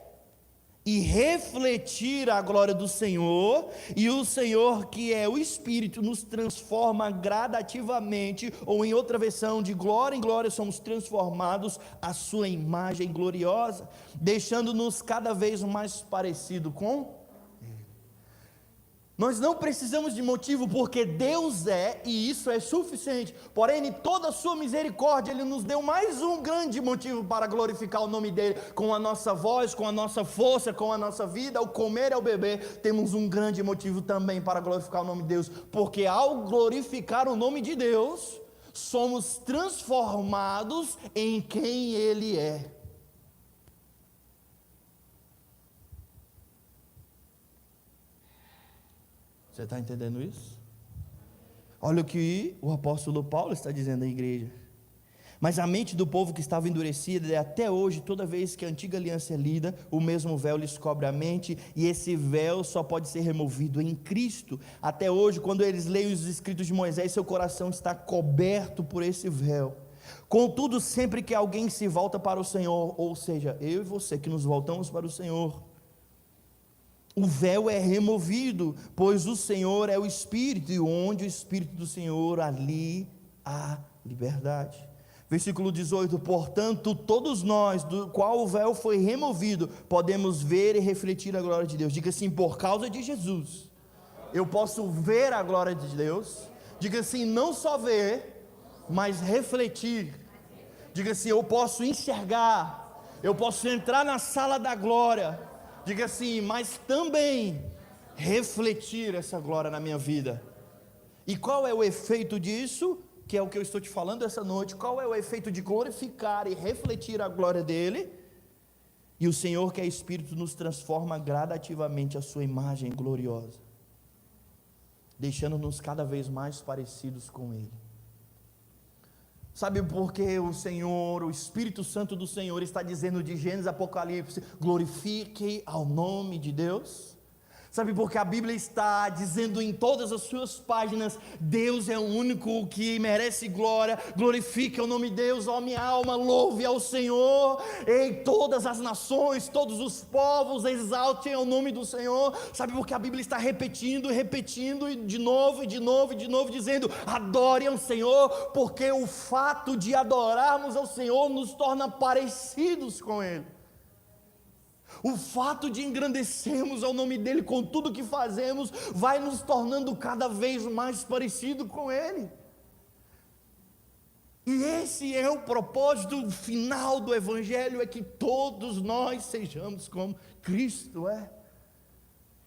e refletir a glória do Senhor, e o Senhor, que é o Espírito, nos transforma gradativamente, ou em outra versão, de glória em glória, somos transformados à sua imagem gloriosa, deixando-nos cada vez mais parecido com Nós não precisamos de motivo, porque Deus é, e isso é suficiente. Porém, em toda a sua misericórdia, Ele nos deu mais um grande motivo para glorificar o nome dEle. Com a nossa voz, com a nossa força, com a nossa vida, ao comer e ao beber, temos um grande motivo também para glorificar o nome de Deus. Porque ao glorificar o nome de Deus, somos transformados em quem Ele é. Você está entendendo isso? Olha o que o apóstolo Paulo está dizendo à igreja. Mas a mente do povo que estava endurecida, e até hoje, toda vez que a antiga aliança é lida, o mesmo véu lhes cobre a mente, e esse véu só pode ser removido em Cristo. Até hoje, quando eles leem os escritos de Moisés, seu coração está coberto por esse véu. Contudo, sempre que alguém se volta para o Senhor, ou seja, eu e você que nos voltamos para o Senhor, o véu é removido, pois o Senhor é o Espírito, e onde o Espírito do Senhor, ali há liberdade. Versículo 18, portanto, todos nós, do qual o véu foi removido, podemos ver e refletir a glória de Deus. Diga assim, por causa de Jesus, eu posso ver a glória de Deus. Diga assim, não só ver, mas refletir. Diga assim: eu posso enxergar, eu posso entrar na sala da glória. Diga assim: mas também refletir essa glória na minha vida. E qual é o efeito disso? Que é o que eu estou te falando essa noite. Qual é o efeito de glorificar e refletir a glória dele? E o Senhor, que é Espírito, nos transforma gradativamente à sua imagem gloriosa, deixando-nos cada vez mais parecidos com ele. Sabe por que o Senhor, o Espírito Santo do Senhor está dizendo de Gênesis a Apocalipse: glorifique ao nome de Deus? Sabe por que a Bíblia está dizendo em todas as suas páginas: Deus é o único que merece glória, glorifique o nome de Deus, ó minha alma, louve ao Senhor, e todas as nações, todos os povos exaltem o nome do Senhor? Sabe por que a Bíblia está repetindo, e de novo, dizendo: adorem ao Senhor, porque o fato de adorarmos ao Senhor nos torna parecidos com Ele. O fato de engrandecermos ao nome dEle com tudo que fazemos, vai nos tornando cada vez mais parecido com Ele. E esse é o propósito final do Evangelho, é que todos nós sejamos como Cristo é.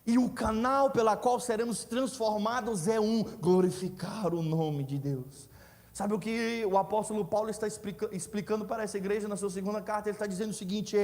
E o canal pela qual seremos transformados é glorificar o nome de Deus. Sabe o que o apóstolo Paulo está explicando para essa igreja na sua segunda carta? Ele está dizendo o seguinte: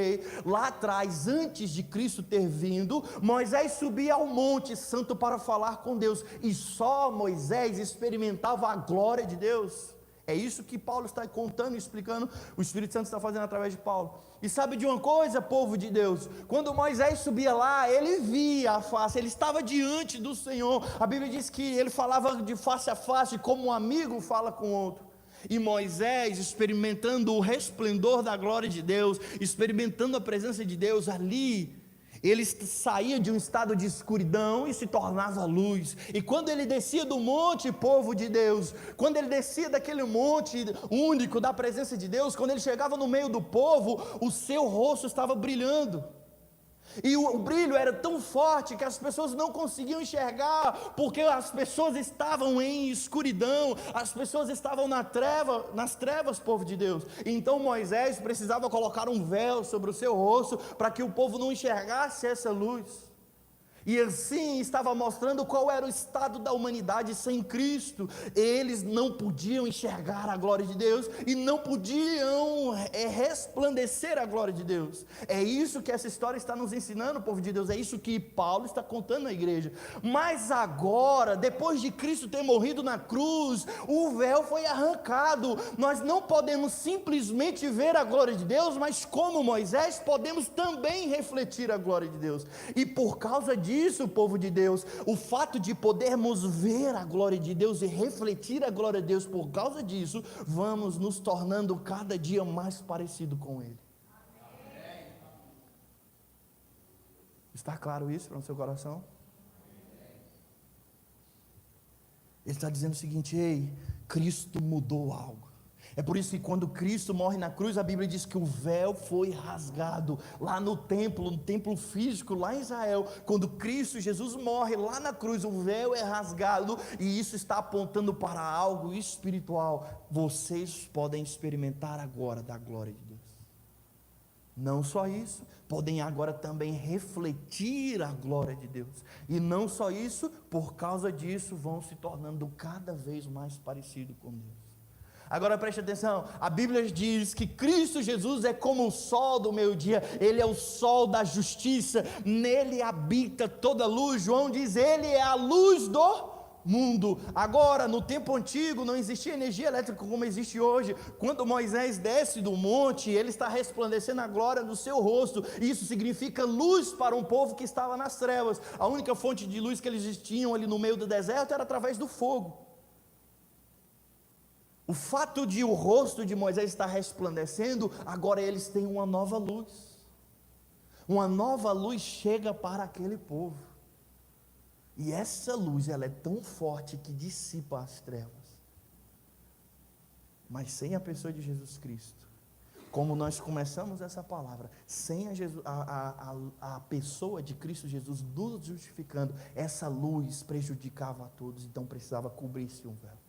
lá atrás, antes de Cristo ter vindo, Moisés subia ao monte santo para falar com Deus, e só Moisés experimentava a glória de Deus. É isso que Paulo está contando e explicando, o Espírito Santo está fazendo através de Paulo. E sabe de uma coisa, povo de Deus? Quando Moisés subia lá, ele via a face, ele estava diante do Senhor. A Bíblia diz que ele falava de face a face, como um amigo fala com outro. E Moisés, experimentando o resplendor da glória de Deus, experimentando a presença de Deus ali, ele saía de um estado de escuridão e se tornava luz. E quando ele descia do monte, povo de Deus, quando ele descia daquele monte único da presença de Deus, quando ele chegava no meio do povo, o seu rosto estava brilhando. E o brilho era tão forte que as pessoas não conseguiam enxergar, porque as pessoas estavam em escuridão, as pessoas estavam nas trevas, povo de Deus. Então Moisés precisava colocar um véu sobre o seu rosto, para que o povo não enxergasse essa luz. E assim estava mostrando qual era o estado da humanidade sem Cristo. Eles não podiam enxergar a glória de Deus, e não podiam resplandecer a glória de Deus. É isso que essa história está nos ensinando, povo de Deus. É isso que Paulo está contando na igreja. Mas agora, depois de Cristo ter morrido na cruz, o véu foi arrancado. Nós não podemos simplesmente ver a glória de Deus, mas como Moisés, podemos também refletir a glória de Deus. E por causa disso, povo de Deus, o fato de podermos ver a glória de Deus e refletir a glória de Deus, por causa disso, vamos nos tornando cada dia mais parecido com Ele. Amém. Está claro isso para o seu coração? Ele está dizendo o seguinte: Cristo mudou algo. É por isso que quando Cristo morre na cruz, a Bíblia diz que o véu foi rasgado, lá no templo físico, lá em Israel. Quando Cristo Jesus morre lá na cruz, o véu é rasgado, e isso está apontando para algo espiritual. Vocês podem experimentar agora da glória de Deus. Não só isso, podem agora também refletir a glória de Deus. E não só isso, por causa disso vão se tornando cada vez mais parecidos com Deus. Agora preste atenção, a Bíblia diz que Cristo Jesus é como o sol do meio-dia, Ele é o sol da justiça, nele habita toda luz. João diz: Ele é a luz do mundo. Agora, no tempo antigo, não existia energia elétrica como existe hoje. Quando Moisés desce do monte, ele está resplandecendo a glória do seu rosto. Isso significa luz para um povo que estava nas trevas. A única fonte de luz que eles tinham ali no meio do deserto era através do fogo. O fato de o rosto de Moisés estar resplandecendo, agora eles têm uma nova luz. Uma nova luz chega para aquele povo. E essa luz, ela é tão forte que dissipa as trevas. Mas sem a pessoa de Jesus Cristo, como nós começamos essa palavra, sem a pessoa de Cristo Jesus nos justificando, essa luz prejudicava a todos, então precisava cobrir-se um véu.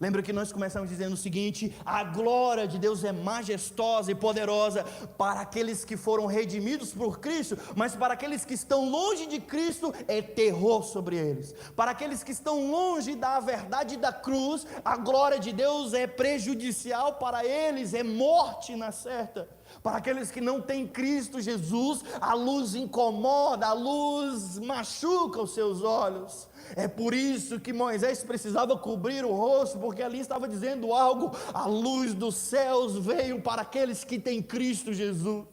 Lembra que nós começamos dizendo o seguinte: a glória de Deus é majestosa e poderosa para aqueles que foram redimidos por Cristo, mas para aqueles que estão longe de Cristo é terror sobre eles. Para aqueles que estão longe da verdade da cruz, a glória de Deus é prejudicial para eles, é morte na certa. Para aqueles que não têm Cristo Jesus, a luz incomoda, a luz machuca os seus olhos. É por isso que Moisés precisava cobrir o rosto, porque ali estava dizendo algo: a luz dos céus veio para aqueles que têm Cristo Jesus.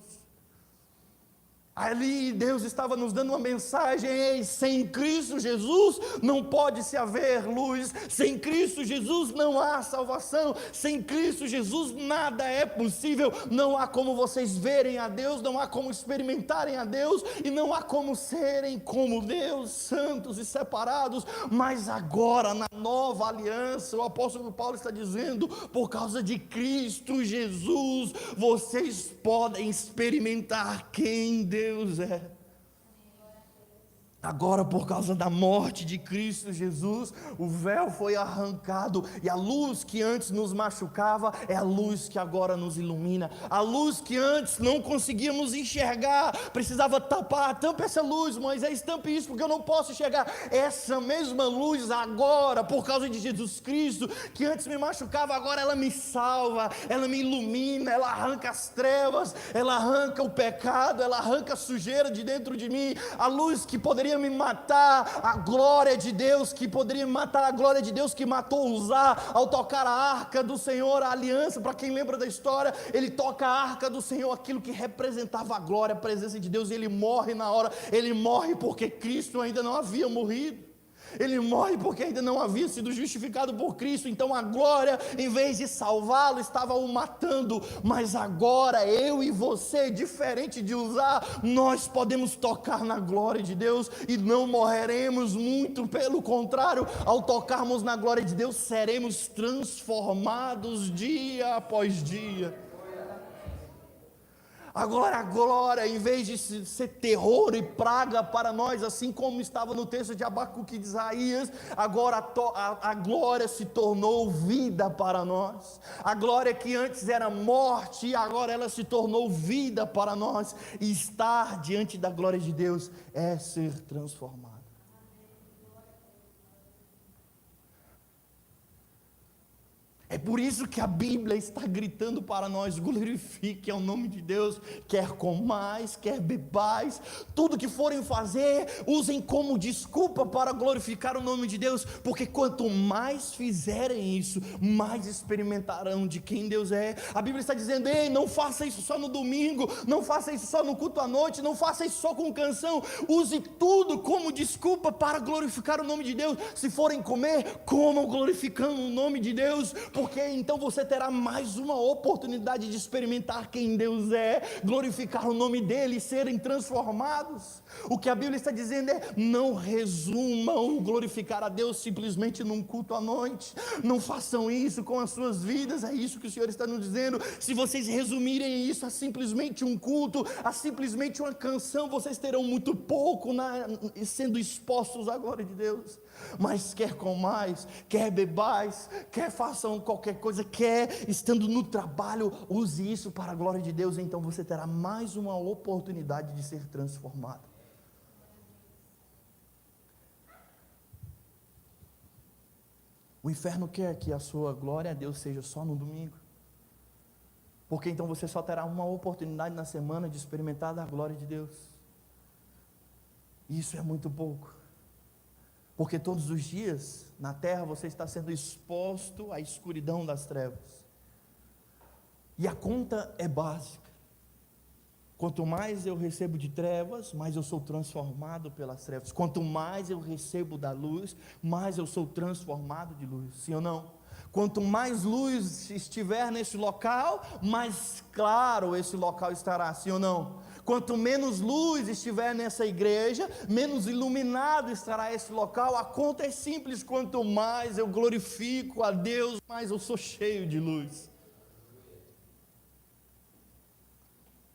Ali Deus estava nos dando uma mensagem: ei, sem Cristo Jesus não pode se haver luz, sem Cristo Jesus não há salvação, sem Cristo Jesus nada é possível, não há como vocês verem a Deus, não há como experimentarem a Deus, e não há como serem como Deus, santos e separados. Mas agora na nova aliança, o apóstolo Paulo está dizendo: por causa de Cristo Jesus, vocês podem experimentar quem Deus é. Agora, por causa da morte de Cristo Jesus, o véu foi arrancado, e a luz que antes nos machucava é a luz que agora nos ilumina. A luz que antes não conseguíamos enxergar, precisava tapar: tampa essa luz, Moisés, tampe isso porque eu não posso enxergar. Essa mesma luz agora, por causa de Jesus Cristo, que antes me machucava, agora ela me salva, ela me ilumina, ela arranca as trevas, ela arranca o pecado, ela arranca a sujeira de dentro de mim. A luz que poderia me matar, a glória de Deus que poderia me matar, a glória de Deus que matou Uzá ao tocar a arca do Senhor, a aliança. Para quem lembra da história, ele toca a arca do Senhor, aquilo que representava a glória, a presença de Deus, e ele morre na hora. Ele morre porque Cristo ainda não havia morrido. Ele morre porque ainda não havia sido justificado por Cristo. Então a glória, em vez de salvá-lo, estava o matando. Mas agora eu e você, diferente de Uzá, nós podemos tocar na glória de Deus e não morreremos. Muito pelo contrário, ao tocarmos na glória de Deus, seremos transformados dia após dia. Agora a glória, em vez de ser terror e praga para nós, assim como estava no texto de Abacuque e de Isaías, agora a glória se tornou vida para nós. A glória que antes era morte, agora ela se tornou vida para nós. E estar diante da glória de Deus é ser transformado. É por isso que a Bíblia está gritando para nós: glorifique ao nome de Deus, quer comais, quer bebais, tudo que forem fazer, usem como desculpa para glorificar o nome de Deus, porque quanto mais fizerem isso, mais experimentarão de quem Deus é. A Bíblia está dizendo: ei, não faça isso só no domingo, não faça isso só no culto à noite, não faça isso só com canção, use tudo como desculpa para glorificar o nome de Deus. Se forem comer, comam glorificando o nome de Deus, porque então você terá mais uma oportunidade de experimentar quem Deus é, glorificar o nome dEle e serem transformados. O que a Bíblia está dizendo é: não resumam o glorificar a Deus simplesmente num culto à noite, não façam isso com as suas vidas. É isso que o Senhor está nos dizendo. Se vocês resumirem isso a simplesmente um culto, a simplesmente uma canção, vocês terão muito pouco sendo expostos à glória de Deus. Mas quer comais, quer bebais, quer façam qualquer coisa, quer estando no trabalho, use isso para a glória de Deus. Então você terá mais uma oportunidade de ser transformado. O inferno quer que a sua glória a Deus seja só no domingo, porque então você só terá uma oportunidade na semana de experimentar da glória de Deus. Isso é muito pouco. Porque todos os dias na terra você está sendo exposto à escuridão das trevas. E a conta é básica: quanto mais eu recebo de trevas, mais eu sou transformado pelas trevas. Quanto mais eu recebo da luz, mais eu sou transformado de luz. Sim ou não? Quanto mais luz estiver nesse local, mais claro esse local estará. Sim ou não? Quanto menos luz estiver nessa igreja, menos iluminado estará esse local. A conta é simples: quanto mais eu glorifico a Deus, mais eu sou cheio de luz.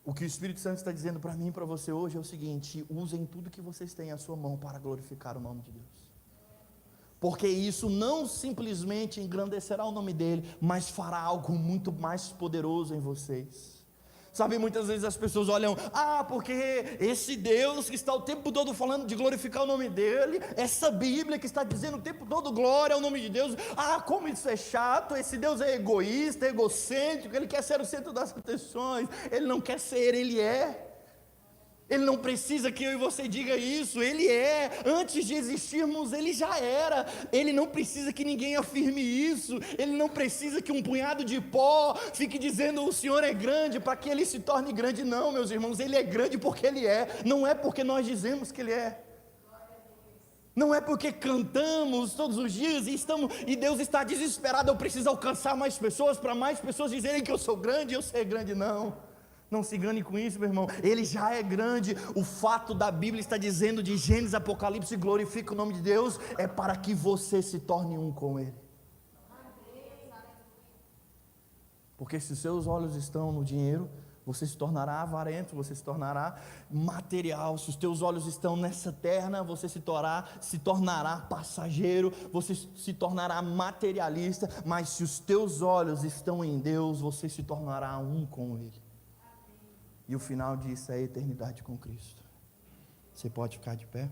O que o Espírito Santo está dizendo para mim e para você hoje é o seguinte: usem tudo que vocês têm à sua mão para glorificar o nome de Deus. porque isso não simplesmente engrandecerá o nome dele, mas fará algo muito mais poderoso em vocês. Sabe, muitas vezes as pessoas olham, porque esse Deus que está o tempo todo falando de glorificar o nome dele, essa Bíblia que está dizendo o tempo todo glória ao nome de Deus, como isso é chato, esse Deus é egoísta, egocêntrico, ele quer ser o centro das atenções. Ele não quer ser, ele é. Ele não precisa que eu e você diga isso, ele é. Antes de existirmos, ele já era. Ele não precisa que ninguém afirme isso. Ele não precisa que um punhado de pó fique dizendo o Senhor é grande para que ele se torne grande. Não, meus irmãos, ele é grande porque ele é. Não é porque nós dizemos que ele é. Não é porque cantamos todos os dias e Deus está desesperado, eu preciso alcançar mais pessoas, para mais pessoas dizerem que eu sou grande, eu ser grande. Não se engane com isso, meu irmão. Ele já é grande. O fato da Bíblia estar dizendo de Gênesis, Apocalipse, glorifica o nome de Deus, é para que você se torne um com Ele. Porque se os seus olhos estão no dinheiro, você se tornará avarento, você se tornará material. Se os teus olhos estão nessa terra, você se tornará passageiro, você se tornará materialista. Mas se os teus olhos estão em Deus, você se tornará um com Ele. E o final disso é a eternidade com Cristo. Você pode ficar de pé?